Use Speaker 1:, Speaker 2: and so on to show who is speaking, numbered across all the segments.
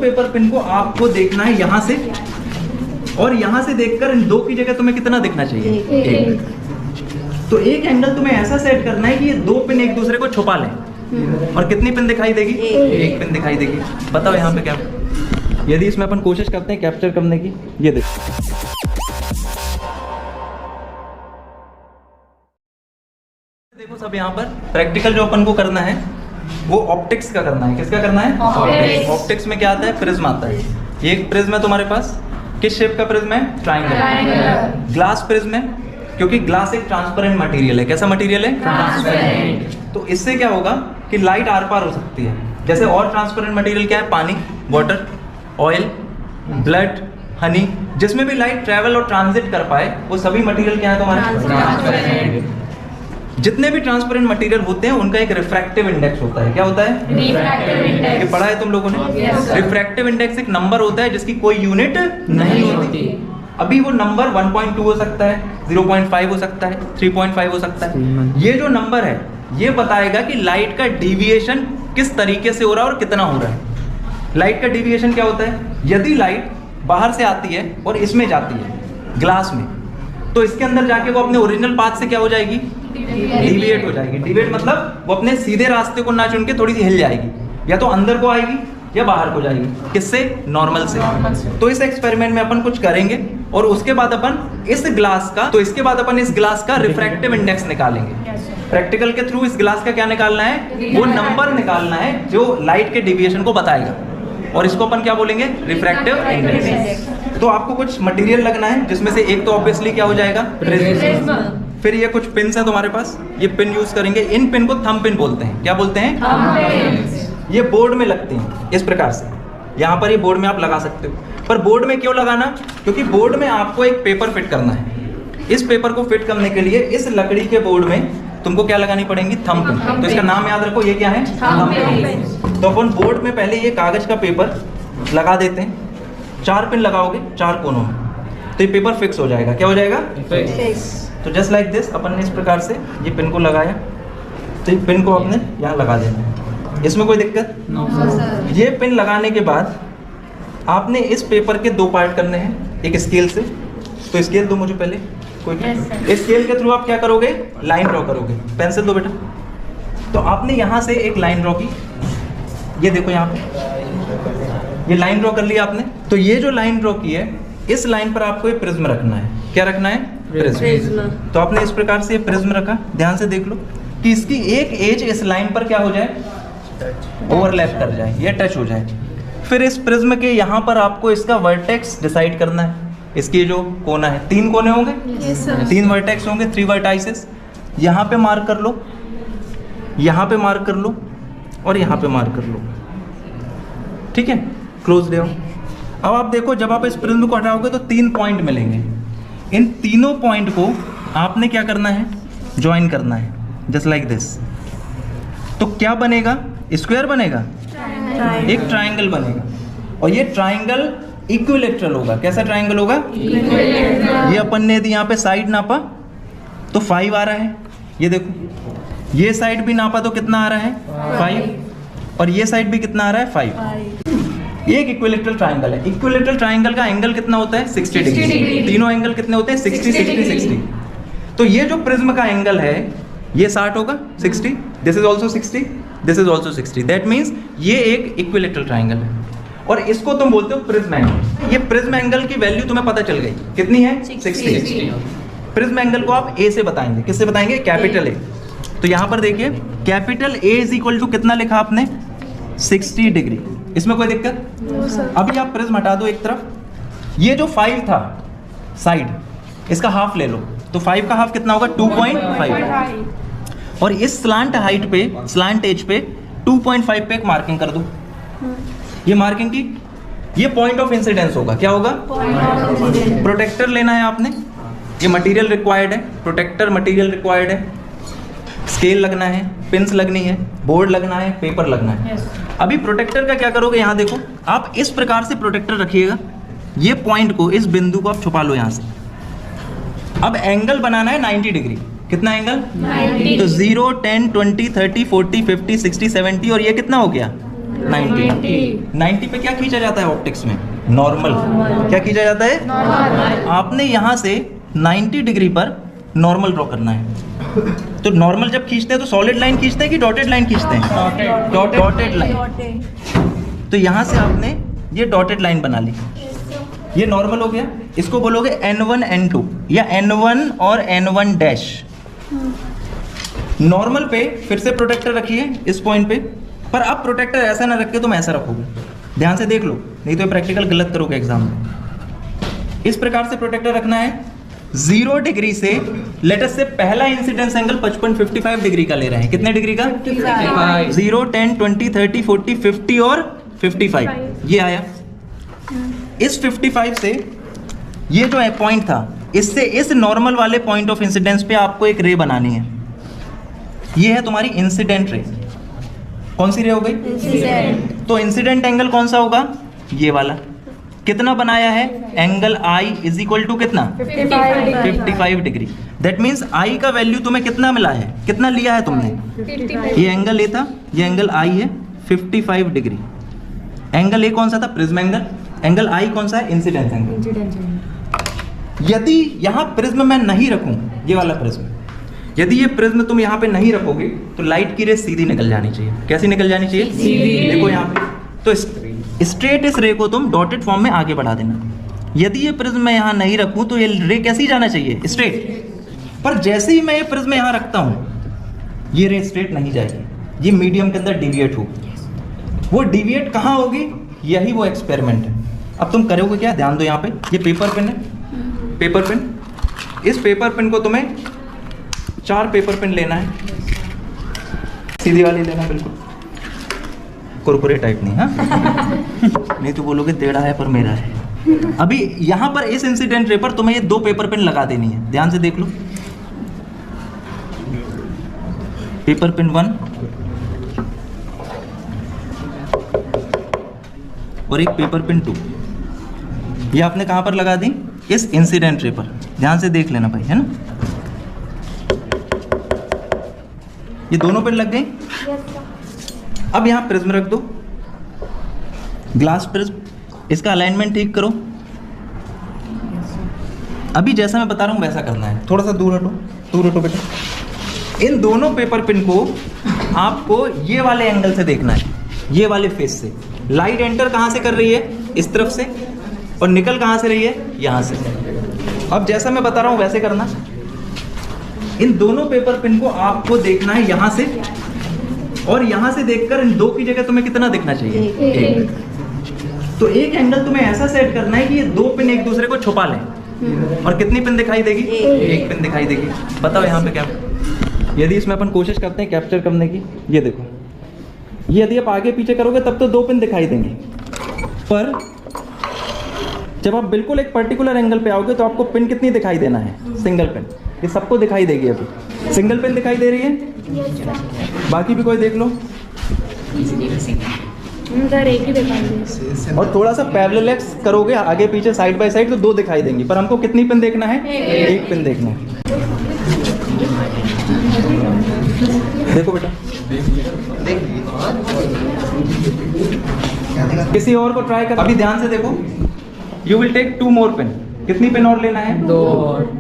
Speaker 1: Paper pin को आपको देखना है यहाँ से, और यहाँ से देखकर इन दो की जगह तुम्हें कितना दिखना चाहिए? एक। तो एक एंगल तुम्हें ऐसा सेट करना है कि ये दो पिन एक दूसरे को छुपा लें। और कितनी पिन दिखाई देगी? एक पिन दिखाई देगी। बताओ यहाँ पे क्या, यदि इसमें अपन कोशिश करते हैं कैप्चर करने की, ये देखो सब यहाँ पर प्रैक्टिकल जो अपन को करना है वो ऑप्टिक्स का करना है। किसका करना है? ऑप्टिक्स। ऑप्टिक्स में क्या आता है? प्रिज्म आता है। ये एक प्रिज्म है तुम्हारे पास, किस शेप का प्रिज्म है? ट्रायंगल। ग्लास प्रिज्म है, क्योंकि ग्लास एक ट्रांसपेरेंट मटेरियल है। कैसा मटेरियल है? ट्रांसपेरेंट। तो इससे क्या होगा कि लाइट आर पार हो सकती है। जैसे और ट्रांसपेरेंट मटेरियल क्या है? पानी, वाटर, ऑयल, ब्लड, हनी, जिसमें भी लाइट ट्रेवल और ट्रांजिट कर पाए वो सभी मटेरियल क्या है तुम्हारे? ट्रांसपेरेंट। जितने भी ट्रांसपेरेंट मटेरियल होते हैं उनका एक रिफ्रैक्टिव इंडेक्स होता है। क्या होता है? Refractive index. ये पढ़ा है तुम लोगों ने? रिफ्रैक्टिव इंडेक्स एक नंबर होता है जिसकी कोई यूनिट नहीं होती। अभी वो नंबर 1.2 हो सकता है, 0.5 हो सकता है, 3.5 हो सकता है। ये जो नंबर है ये बताएगा कि लाइट का डिविएशन किस तरीके से हो रहा है और कितना हो रहा है। लाइट का डिविएशन क्या होता है? यदि लाइट बाहर से आती है और इसमें जाती है ग्लास में, तो इसके अंदर जाके वो अपने ओरिजिनल पाथ से क्या हो जाएगी? डिविएट हो जाएगी। डिविएट मतलब वो अपने सीधे रास्ते को ना चुन के थोड़ी सी हिल जाएगी, या तो अंदर को आएगी या बाहर को जाएगी। किससे? नॉर्मल से। तो इस एक्सपेरिमेंट में अपन कुछ करेंगे और उसके बाद अपन इस ग्लास का रिफ्रैक्टिव इंडेक्स निकालेंगे। प्रैक्टिकल के थ्रू इस ग्लास का क्या निकालना है? वो नंबर निकालना है जो लाइट के डिविएशन को बताएगा, और इसको अपन क्या बोलेंगे? Refractive index. तो आपको कुछ मटेरियल लगना है, जिसमें से एक तो ऑब्वियसली क्या हो जाएगा? प्रिज्म। फिर ये कुछ पिन्स है तुम्हारे पास, ये पिन यूज करेंगे। इन पिन को थंब पिन बोलते हैं। क्या बोलते हैं? Thumb pin. ये बोर्ड में लगते हैं इस प्रकार से। यहाँ पर ये बोर्ड में आप लगा सकते हो, पर बोर्ड में क्यों लगाना? क्योंकि बोर्ड में आपको एक पेपर फिट करना है। इस पेपर को फिट करने के लिए इस लकड़ी के बोर्ड में तुमको क्या लगानी पड़ेंगी? Thumb pin. तो इसका नाम याद रखो, ये क्या है? Thumb pin. तो अपन बोर्ड में पहले ये कागज का पेपर लगा देते हैं। 4 पिन लगाओगे 4 कोनों में, तो ये पेपर फिक्स हो जाएगा। क्या हो जाएगा? फिक्स। तो जस्ट लाइक दिस अपन ने इस प्रकार से ये पिन को लगाया, तो ये पिन को आपने यहाँ लगा देना है। इसमें कोई दिक्कत? No sir. ये पिन लगाने के बाद आपने इस पेपर के 2 पार्ट करने हैं एक स्केल से। तो स्केल दो मुझे पहले कोई। स्केल के थ्रू आप क्या करोगे? लाइन ड्रॉ करोगे। पेंसिल दो बेटा। तो आपने यहाँ से एक लाइन ड्रॉ की, ये देखो यहाँ पे ये लाइन ड्रॉ कर लिया आपने। तो ये जो लाइन ड्रॉ की है, इस लाइन पर आपको ये प्रिज्म रखना है। क्या रखना है? प्रिज्म। तो आपने इस प्रकार से प्रिज्म रखा। ध्यान से देख लो कि इसकी एक एज इस लाइन पर क्या हो जाए? ओवरलैप कर जाए या टच हो जाए। फिर इस प्रिज्म के यहाँ पर आपको इसका वर्टेक्स डिसाइड करना है। इसकी जो कोना है, 3 कोने होंगे, 3 वर्टेक्स होंगे, 3 वर्टाइसेस। यहाँ पे मार्क कर लो, यहाँ पे मार्क कर लो, और यहाँ पे मार्क कर लो। ठीक है, क्लोज ले आओ। अब आप देखो, जब आप इस प्रिज्म को हटाओगे तो 3 पॉइंट मिलेंगे। इन तीनों पॉइंट को आपने क्या करना है? ज्वाइन करना है, जस्ट लाइक दिस। तो क्या बनेगा? स्क्वायर बनेगा, एक ट्रायंगल बनेगा। और ये ट्रायंगल इक्विलैटरल होगा। कैसा ट्रायंगल होगा? ये अपन ने यदि यहाँ पे साइड नापा तो 5 आ रहा है। ये देखो, ये साइड भी नापा तो कितना आ रहा है? 5। और ये साइड भी कितना आ रहा है? 5। ये एक इक्विलैटरल ट्रायंगल है। इक्विलैटरल ट्रायंगल का एंगल कितना होता है? 60 डिग्री। तीनों एंगल कितने होते हैं? 60, 60, 60। तो ये जो प्रिज्म का एंगल है ये 60 होगा, 60। This is also 60, this is also 60। That means ये एक इक्विलैटरल ट्रायंगल है, और इसको तुम बोलते हो प्रिज्म एंगल। ये प्रिज्म एंगल की वैल्यू तुम्हें पता चल गई, कितनी है? 60। प्रिज्म एंगल को आप ए से बताएंगे। किससे बताएंगे? Capital A. तो यहाँ पर देखिए, capital A is equal to कितना लिखा आपने? 60 डिग्री। इसमें कोई दिक्कत? अभी आप प्रिज्म हटा दो एक तरफ। ये जो 5 था साइड, इसका हाफ ले लो, तो 5 का हाफ कितना होगा? 2.5। और इस स्लांट हाइट पे, स्लांट एज पे 2.5 पे एक मार्किंग कर दो। ये मार्किंग की, ये पॉइंट ऑफ इंसिडेंस होगा। क्या होगा? प्रोटेक्टर लेना है आपने। ये मटेरियल रिक्वायर्ड है, प्रोटेक्टर मटेरियल रिक्वायर्ड है, स्केल लगना है, पिंस लगनी है, बोर्ड लगना है, पेपर लगना है। अभी प्रोटेक्टर का क्या करोगे? यहाँ देखो, आप इस प्रकार से प्रोटेक्टर रखिएगा। ये पॉइंट को, इस बिंदु को आप छुपा लो यहाँ से। अब एंगल बनाना है 90 डिग्री। कितना एंगल? 90। तो 0, 10, 20, 30, 40, 50, 60, 70, और ये कितना हो गया? 90 पे क्या खींचा जाता है ऑप्टिक्स में? नॉर्मल। क्या खींचा जाता है? नॉर्मल। आपने यहाँ से 90 डिग्री पर नॉर्मल ड्रॉ करना है। तो नॉर्मल जब खींचते हैं तो सॉलिड लाइन खींचते हैं कि डॉटेड लाइन खींचते हैं? Dotted line. तो यहाँ से आपने ये डॉटेड लाइन बना ली, ये नॉर्मल हो गया। इसको बोलोगे N1 N2 या N1 और N1 डैश। नॉर्मल पे फिर से प्रोटेक्टर रखिए इस पॉइंट पे, पर अब प्रोटेक्टर ऐसा ना रख के तुम ऐसा रखोगे। ध्यान से देख लो, नहीं तो प्रैक्टिकल गलत करोगे एग्जाम में। इस प्रकार से प्रोटेक्टर रखना है। 0 डिग्री से लेटस से पहला इंसिडेंस एंगल 55 डिग्री का ले रहे हैं। कितने डिग्री का? 0, 10, 20, 30, 40, 50 और 55। ये आया। इस 55 से ये जो है पॉइंट था, इससे इस नॉर्मल वाले पॉइंट ऑफ इंसिडेंस पे आपको एक रे बनानी है। ये है तुम्हारी इंसिडेंट रे। कौन सी रे हो गई? इंसिडेंट। तो इंसिडेंट एंगल कौन सा होगा? ये वाला। कितना बनाया है? Angle i is equal to कितना? 55 डिग्री। दैट मीन्स आई का वैल्यू तुम्हें कितना मिला है? कितना लिया है तुमने? 55। ये एंगल ए था, ये एंगल आई है 55 डिग्री। एंगल ए कौन सा था? Prism angle. एंगल आई कौन सा है? Incidence angle. यदि यहाँ प्रिज्म मैं नहीं रखूं, ये वाला प्रिज्म, यदि ये प्रिज्म तुम यहाँ पे नहीं रखोगे तो लाइट की रे सीधी निकल जानी चाहिए। कैसी निकल जानी चाहिए? सीधी। देखो यहाँ पे, तो स्ट्रेट इस रे को तुम डॉटेड फॉर्म में आगे बढ़ा देना। यदि ये प्रिज्म मैं यहाँ नहीं रखूं तो ये रे कैसी जाना चाहिए? स्ट्रेट। पर जैसे ही मैं ये प्रिज्म यहाँ रखता हूँ, ये रे स्ट्रेट नहीं जाएगी, ये मीडियम के अंदर डिविएट होगी। वो डिविएट कहाँ होगी? यही वो एक्सपेरिमेंट है। अब तुम करोगे क्या? ध्यान दो, यहाँ पे ये पेपर पेन है, पेपर पेन। इस पेपर पेन को तुम्हें 4 पेपर पेन लेना है, सीधी वाली लेना, बिल्कुल कुरकुरे टाइप नहीं। हाँ नहीं तो बोलोगे टेढ़ा है पर मेरा है। अभी यहाँ पर इस इंसिडेंट रे पर तुम्हें ये 2 पेपर पेन लगा देनी है। ध्यान से देख लो, पेपर पेन 1 और एक पेपर पेन 2। ये आपने कहाँ पर लगा दी? इस इंसिडेंट रे पर। ध्यान से देख लेना भाई, है ना? ये दोनों पेन लग गई। अब यहाँ प्रिज्म रख दो, ग्लास प्रिज्म। इसका अलाइनमेंट ठीक करो। अभी जैसा मैं बता रहा हूँ वैसा करना है। थोड़ा सा दूर हटो, दूर हटो बेटा। इन दोनों पेपर पिन को आपको ये वाले एंगल से देखना है, ये वाले फेस से। लाइट एंटर कहाँ से कर रही है? इस तरफ से, और निकल कहाँ से रही है? यहाँ से। अब जैसा मैं बता रहा हूँ वैसे करना। इन दोनों पेपर पिन को आपको देखना है यहाँ से, और यहाँ से देखकर इन 2 की जगह तुम्हें कितना दिखना चाहिए? 1। तो एक एंगल तुम्हें ऐसा सेट करना है कि ये 2 पिन एक दूसरे को छुपा लें। और कितनी पिन दिखाई देगी? 1 पिन दिखाई देगी। बताओ यहाँ पे क्या? यदि इसमें अपन कोशिश करते हैं कैप्चर करने की, ये देखो, ये यदि आप आगे पीछे करोगे तब तो 2 पिन दिखाई देंगे, पर जब आप बिल्कुल एक पर्टिकुलर एंगल पे आओगे तो आपको पिन कितनी दिखाई देना है? Single pin. ये सबको दिखाई देगी। अभी सिंगल पिन दिखाई दे रही है, बाकी भी कोई देख लो।
Speaker 2: एक ही दिखाई दे।
Speaker 1: और थोड़ा सा पैरेलल करोगे आगे पीछे साइड बाय साइड तो 2 दिखाई देंगी, पर हमको कितनी पिन देखना है? 1 पिन देखना है। देखो बेटा, किसी और को ट्राई कर। अभी ध्यान से देखो, you will take 2 more pin. कितनी पिन और लेना है? 2 और।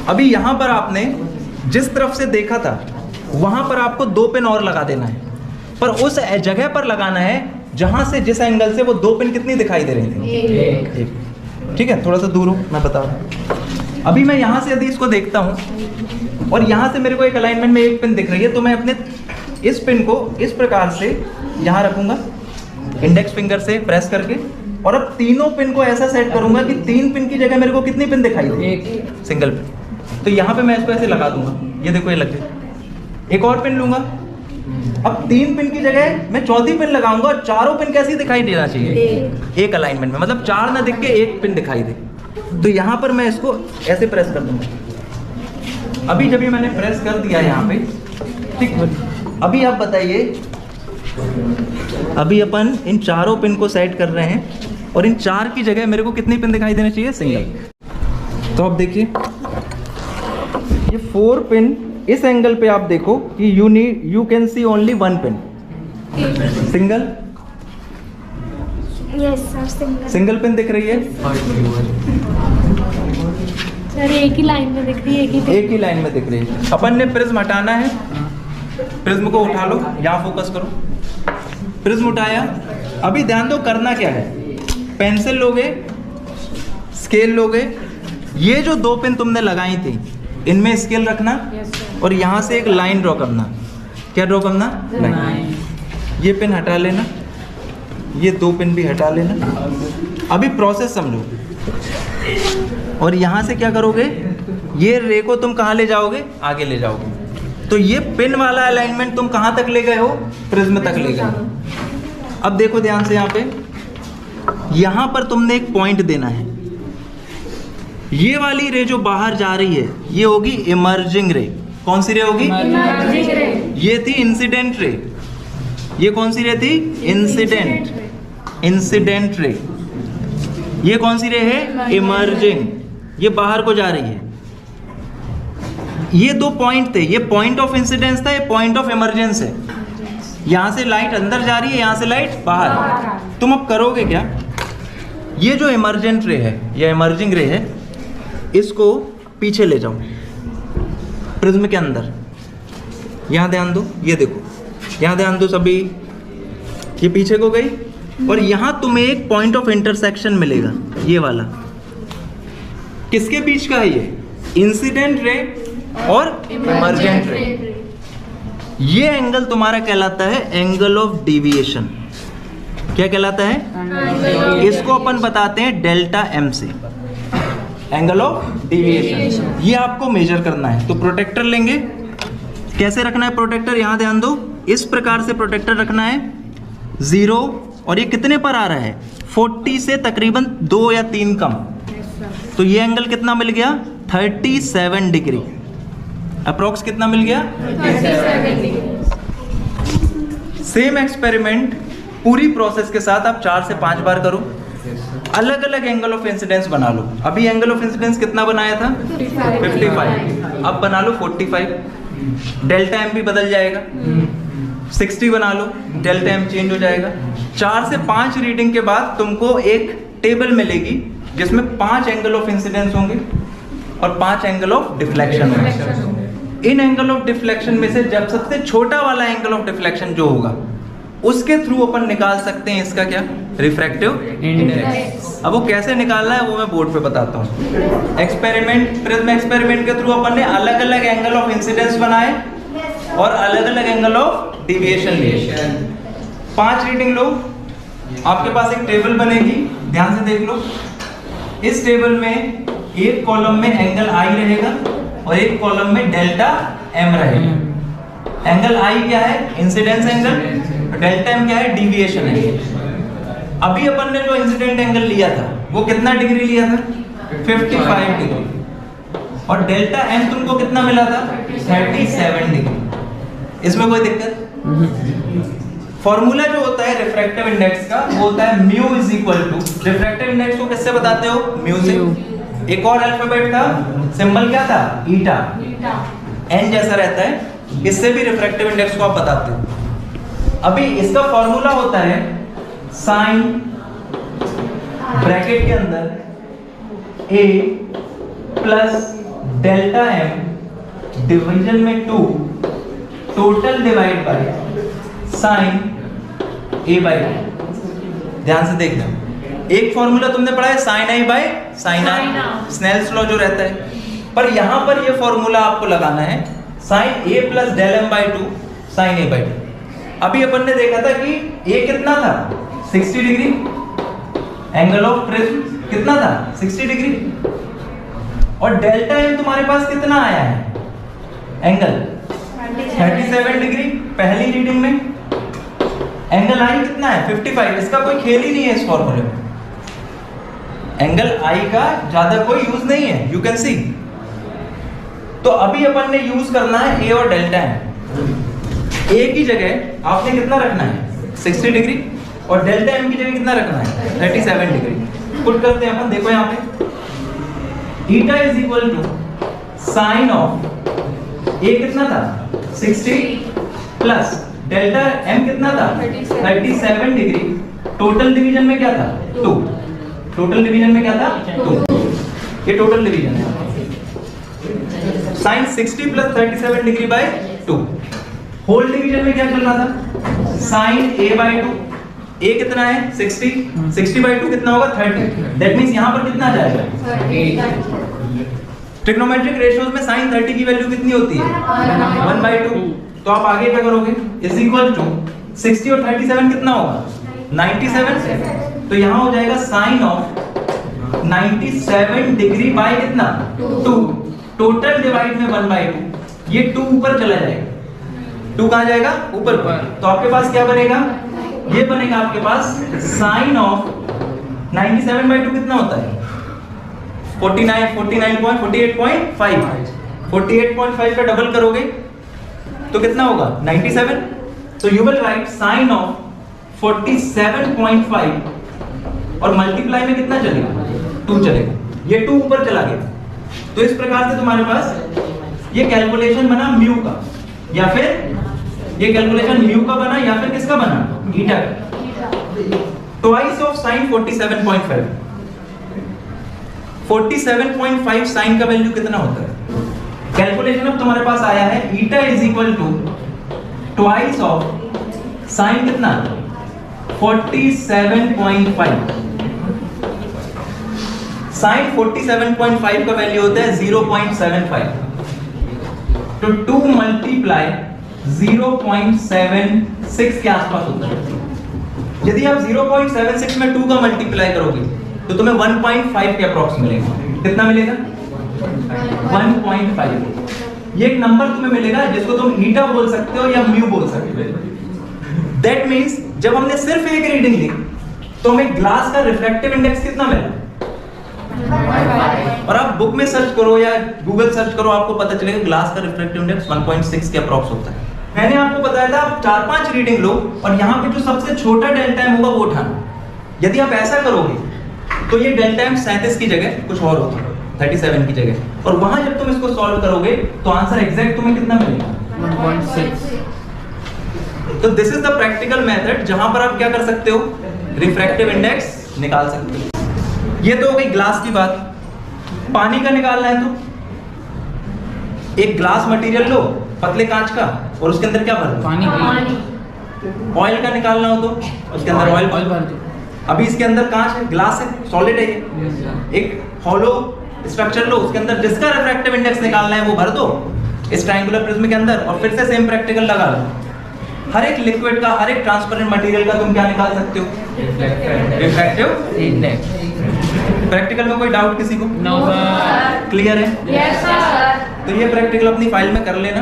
Speaker 1: अभी यहाँ पर आपने जिस तरफ से देखा था वहां पर आपको 2 पिन और लगा देना है, पर उस जगह पर लगाना है जहां से, जिस एंगल से वो 2 पिन कितनी दिखाई दे रही थी? 1। ठीक है, थोड़ा सा दूर हो, मैं बता रहा हूँ। अभी मैं यहाँ से यदि इसको देखता हूँ और यहाँ से मेरे को एक अलाइनमेंट में 1 पिन दिख रही है, तो मैं अपने इस पिन को इस प्रकार से यहाँ रखूंगा, इंडेक्स फिंगर से प्रेस करके, और अब तीनों पिन को ऐसा सेट करूंगा कि 3 पिन की जगह मेरे को कितनी पिन दिखाई दे? 1 सिंगल पिन। तो यहाँ पे मैं इसको ऐसे लगा दूंगा, ये देखो ये लग गई। एक और पिन लूंगा, अब 3 पिन की जगह मैं 4थी पिन लगाऊंगा, और चारों पिन कैसी दिखाई देना चाहिए? एक अलाइनमेंट में, मतलब 4 ना दिख के 1 पिन दिखाई दे। तो यहाँ पर मैं इसको ऐसे प्रेस कर दूंगा। अभी जब ये मैंने प्रेस कर दिया यहाँ पे, ठीक। अभी आप बताइए, अभी अपन इन चारों पिन को सेट कर रहे हैं, और इन 4 की जगह मेरे को कितनी पिन दिखाई देना चाहिए? सिंगल। तो अब देखिए, ये 4 पिन इस एंगल पे आप देखो कि you can see only 1 pin, single
Speaker 2: yes sir single
Speaker 1: single pin दिख रही है,
Speaker 2: सर एक ही लाइन में दिख रही है,
Speaker 1: एक ही लाइन में दिख रही है। अपन ने प्रिज्म हटाना है, प्रिज्म को उठा लो, यहाँ फोकस करो, प्रिज्म उठाया। अभी ध्यान दो करना क्या है, पेंसिल लोगे, स्केल लोगे, ये जो दो पिन तुमने लगाई थी इनमें स्केल रखना और यहाँ से एक लाइन ड्रॉ करना। क्या ड्रॉ करना? लाइन। ये पिन हटा लेना, ये दो पिन भी हटा लेना। अभी प्रोसेस समझो, और यहाँ से क्या करोगे, ये रे को तुम कहाँ ले जाओगे? आगे ले जाओगे। तो ये पिन वाला अलाइनमेंट तुम कहाँ तक ले गए हो? प्रिज्म तक ले गए। अब देखो ध्यान से, यहाँ पे यहाँ पर तुमने एक पॉइंट देना है। ये वाली रे जो बाहर जा रही है ये होगी इमर्जिंग रे। कौन सी रे होगी?
Speaker 2: इमर्जिंग रे।
Speaker 1: ये थी इंसिडेंट रे। ये कौन सी रे थी? Incident ray. ये कौन सी रे है? इमर्जिंग। ये बाहर को जा रही है। ये दो पॉइंट थे, ये पॉइंट ऑफ इंसिडेंस था, ये पॉइंट ऑफ इमर्जेंस है। यहां से लाइट अंदर जा रही है, यहां से लाइट बाहर। तुम अब करोगे क्या, ये जो इमर्जेंट रे है या इमर्जिंग रे है, इसको पीछे ले जाओ प्रिज्म के अंदर। यहां ध्यान दो, ये देखो, यहां ध्यान दो सभी, ये पीछे को गई और यहां तुम्हें एक पॉइंट ऑफ इंटरसेक्शन मिलेगा, ये वाला। किसके बीच का है ये? इंसिडेंट रे और इमर्जेंट रे। ये एंगल तुम्हारा कहलाता है एंगल ऑफ डेविएशन। क्या कहलाता है? इसको अपन बताते हैं डेल्टा एम से, एंगल ऑफ डेविएशन। ये आपको मेजर करना है। तो प्रोटेक्टर लेंगे, कैसे रखना है प्रोटेक्टर? यहां ध्यान दो, इस प्रकार से प्रोटेक्टर रखना है 0, और ये कितने पर आ रहा है? 40 से तकरीबन 2 या 3 कम। तो ये एंगल कितना मिल गया? 37 डिग्री। अप्रोक्स कितना मिल गया?
Speaker 2: 37 डिग्री।
Speaker 1: सेम एक्सपेरिमेंट पूरी प्रोसेस के साथ आप 4 से 5 बार करो, अलग अलग एंगल ऑफ इंसिडेंस बना लो। अभी एंगल ऑफ इंसिडेंस कितना बनाया था? 55। अब बना लो 45। डेल्टा एम भी बदल जाएगा, 60 बना लो, डेल्टा एम चेंज हो जाएगा। 4 से 5 रीडिंग के बाद तुमको एक टेबल मिलेगी जिसमें 5 एंगल ऑफ इंसिडेंस होंगे और 5 एंगल ऑफ डिफ्लेक्शन होंगे। इन एंगल ऑफ डिफ्लेक्शन में से जब सबसे छोटा वाला एंगल ऑफ डिफ्लेक्शन जो होगा उसके थ्रू अपन निकाल सकते हैं इसका क्या? Refractive index. अब वो कैसे निकालना है वो मैं बोर्ड पे बताता हूँ। एक्सपेरिमेंट, प्रिज्म एक्सपेरिमेंट के थ्रू अपन ने अलग अलग एंगल ऑफ इंसिडेंस बनाए और अलग अलग एंगल ऑफ डेविएशन लिए। 5 रीडिंग लो, आपके पास एक टेबल बनेगी, ध्यान से देख लो। इस टेबल में एक कॉलम में एंगल आई रहेगा और एक कॉलम में डेल्टा एम रहेगा। एंगल आई क्या है? Incidence angle. डेल्टा एम क्या है? Deviation angle. अभी अपन ने जो इंसिडेंट एंगल लिया था वो कितना डिग्री लिया था? 55 डिग्री। और डेल्टा एम तुमको कितना मिला था? 37 डिग्री। इसमें कोई दिक्कत? फॉर्मूला जो होता है रिफ्रैक्टिव इंडेक्स का वो होता है mu is equal to, refractive index को किससे बताते हो? म्यू से। एक और अल्फाबेट था, सिंबल क्या था? ईटा। एन जैसा रहता है, इससे भी रिफ्रैक्टिव इंडेक्स को आप बताते हो। अभी इसका फॉर्मूला होता है साइन ब्रैकेट के अंदर A plus delta m division में 2 total divide by sine A by. ध्यान से देखना, एक फॉर्मूला तुमने पढ़ा है sine i by sine r, Snell's law जो रहता है, पर यहां पर ये फॉर्मूला आपको लगाना है sine A plus del m by 2 sine A by 2। अभी अपन ने देखा था कि ए कितना था? 60 डिग्री। एंगल ऑफ प्रिज्म कितना था? 60 डिग्री। और डेल्टा एम तुम्हारे पास कितना आया है? एंगल 37 डिग्री पहली रीडिंग में। एंगल आई कितना है? 55। इसका कोई खेल ही नहीं है इस फॉर्मूले में। एंगल आई का ज्यादा कोई यूज नहीं है, यू कैन सी। तो अभी अपन ने यूज करना है ए और डेल्टा एम। ए की जगह आपने कितना रखना है? 60 डिग्री। और डेल्टा एम की जगह कितना रखना है? 37 डिग्री। पुट करते हैं अपन, देखो यहाँ पे eta is equal to sine of A कितना था? 60 प्लस डेल्टा एम कितना था 37 डिग्री, टोटल डिवीजन में क्या था 2, टोटल डिवीजन में क्या था 2, ये टोटल डिवीजन है। साइन 60 प्लस 37 डिग्री बाय 2, होल डिवीजन में क्या चल रहा था साइन a बाय 2, a कितना है 60, 60 बाय 2 कितना होगा 30, दैट मींस यहां पर कितना आ जाएगा, ट्रिग्नोमेट्रिक रेशियोज में साइन 30 की वैल्यू कितनी होती है 1/2, तो आप आगे क्या करोगे इज इक्वल टू 60 और 37 कितना होगा 97, तो यहां हो जाएगा साइन ऑफ 97 डिग्री बाय कितना 2, टोटल डिवाइड में 1/2, ये 2 ऊपर चला जाएगा, 2 कहां जाएगा ऊपर, तो आपके पास क्या बनेगा, ये बनेगा आपके पास साइन ऑफ 97/2 कितना होता है 48.5 का डबल करोगे तो कितना होगा 97, तो you will write sine of 47.5 और मल्टीप्लाई में कितना चलेगा 2 चलेगा, ये 2 ऊपर चला गया, तो इस प्रकार से तुम्हारे पास ये कैलकुलेशन बना म्यू का, या फिर ये कैलकुलेशन म्यू का बना या फिर किसका बना ईटा का, ट्वाइस ऑफ साइन 47.5, 47.5 साइन का वैल्यू कितना होता है, कैलकुलेशन अब तुम्हारे पास आया है eta is equal to twice of sine कितना 47.5, साइन 47.5 का वैल्यू होता है 0.75, तो 2 मल्टीप्लाई 0.76 के आसपास होता है, यदि आप 0.76 में 2 का मल्टीप्लाई करोगे तो तुम्हें 1.5 के अप्रॉक्स मिलेगा, कितना मिलेगा 1.5, ये एक नंबर तुम्हें मिलेगा जिसको तुम ईटा बोल सकते हो या म्यू बोल सकते हो, दैट मींस जब हमने सिर्फ एक रीडिंग ली तो हमें ग्लास का रिफ्रैक्टिव इंडेक्स कितना मिला, और आप बुक में सर्च करो या गूगल सर्च करो आपको पता चलेगा ग्लास का रिफ्रैक्टिव इंडेक्स 1.6 के अप्रॉक्स होता है। मैंने आपको बताया था आप 4-5 रीडिंग लो और यहाँ पे जो सबसे छोटा डेल्टा एम होगा वो उठाना, यदि आप ऐसा करोगे तो ये डेल्टा एम 37 की जगह कुछ और होगा 37 की जगह, और वहां जब तुम इसको सॉल्व करोगे तो आंसर एग्जैक्ट तुम्हें कितना मिलेगा 1.6। तो this is the practical method जहां पर आप क्या कर सकते हो रिफ्रैक्टिव इंडेक्स निकाल सकते हो। ये तो हो गई ग्लास की बात, पानी का निकालना है तो एक ग्लास मटेरियल लो पतले कांच का और उसके अंदर क्या भर दो
Speaker 2: पानी,
Speaker 1: ऑयल का निकालना हो तो उसके अंदर ऑयल भर दो, अभी इसके अंदर कांच है ग्लास है सॉलिड है ये, एक हॉलो स्ट्रक्चर लो उसके अंदर जिसका रिफ्रैक्टिव इंडेक्स निकालना है वो भर दो इस ट्रायंगुलर प्रिज्म के अंदर, और फिर से सेम प्रैक्टिकल लगा लो, हर एक लिक्विड का हर एक ट्रांसपेरेंट मटेरियल का तुम क्या निकाल सकते हो रिफ्रैक्टिव इंडेक्स। प्रैक्टिकल में कोई डाउट किसी को?
Speaker 2: नो सर,
Speaker 1: क्लियर है?
Speaker 2: Yes sir.
Speaker 1: तो ये प्रैक्टिकल अपनी फाइल में कर लेना।